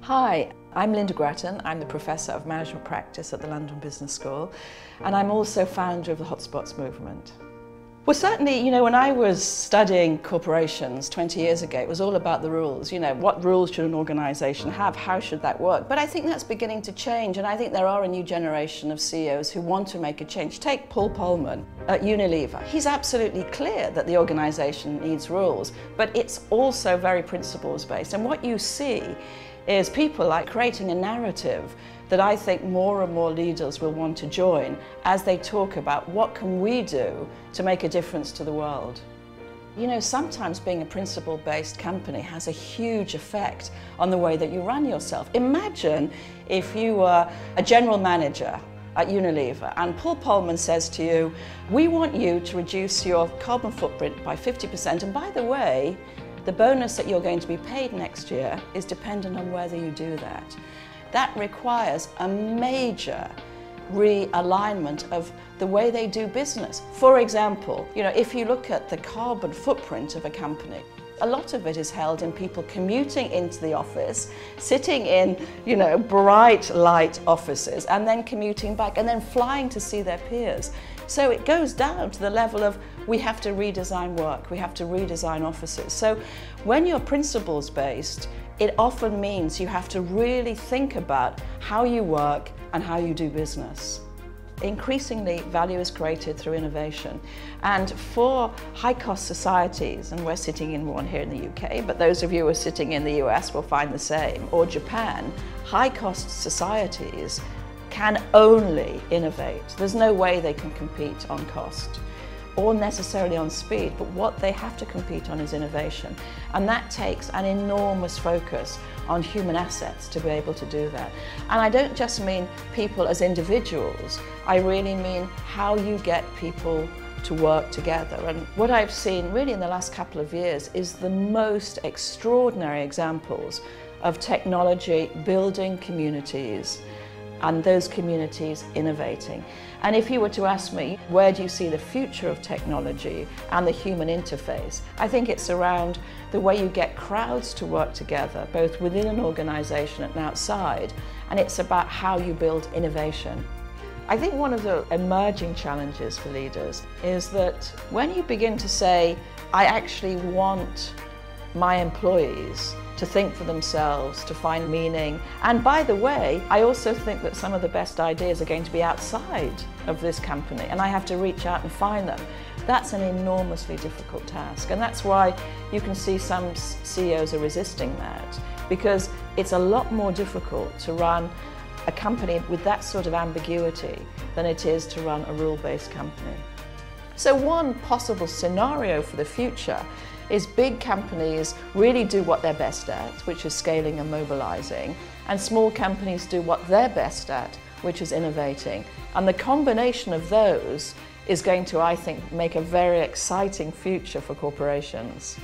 Hi, I'm Lynda Gratton. I'm the Professor of Management Practice at the London Business School, and I'm also founder of the Hotspots movement. Well, certainly, when I was studying corporations 20 years ago, it was all about the rules. What rules should an organisation have? How should that work? But I think that's beginning to change, and I think there are a new generation of CEOs who want to make a change. Take Paul Polman at Unilever. He's absolutely clear that the organisation needs rules, but it's also very principles-based. And what you see is people like creating a narrative that I think more and more leaders will want to join as they talk about what can we do to make a difference to the world. Sometimes being a principle-based company has a huge effect on the way that you run yourself. Imagine if you were a general manager at Unilever and Paul Polman says to you, we want you to reduce your carbon footprint by 50%, and by the way, the bonus that you're going to be paid next year is dependent on whether you do that. That requires a major realignment of the way they do business. For example, if you look at the carbon footprint of a company, a lot of it is held in people commuting into the office, sitting in, bright light offices, and then commuting back, and then flying to see their peers. So it goes down to the level of we have to redesign work, we have to redesign offices. So when you're principles-based, it often means you have to really think about how you work and how you do business. Increasingly, value is created through innovation. And for high-cost societies, and we're sitting in one here in the UK, but those of you who are sitting in the US will find the same, or Japan, high-cost societies can only innovate. There's no way they can compete on cost or necessarily on speed, but what they have to compete on is innovation. And that takes an enormous focus on human assets to be able to do that. And I don't just mean people as individuals, I really mean how you get people to work together. And what I've seen really in the last couple of years is the most extraordinary examples of technology building communities and those communities innovating. And if you were to ask me, where do you see the future of technology and the human interface? I think it's around the way you get crowds to work together, both within an organisation and outside, and it's about how you build innovation. I think one of the emerging challenges for leaders is that when you begin to say, I actually want my employees to think for themselves, to find meaning. And by the way, I also think that some of the best ideas are going to be outside of this company, and I have to reach out and find them. That's an enormously difficult task, and that's why you can see some CEOs are resisting that, because it's a lot more difficult to run a company with that sort of ambiguity than it is to run a rule-based company. So one possible scenario for the future is big companies really do what they're best at, which is scaling and mobilizing, and small companies do what they're best at, which is innovating. And the combination of those is going to, I think, make a very exciting future for corporations.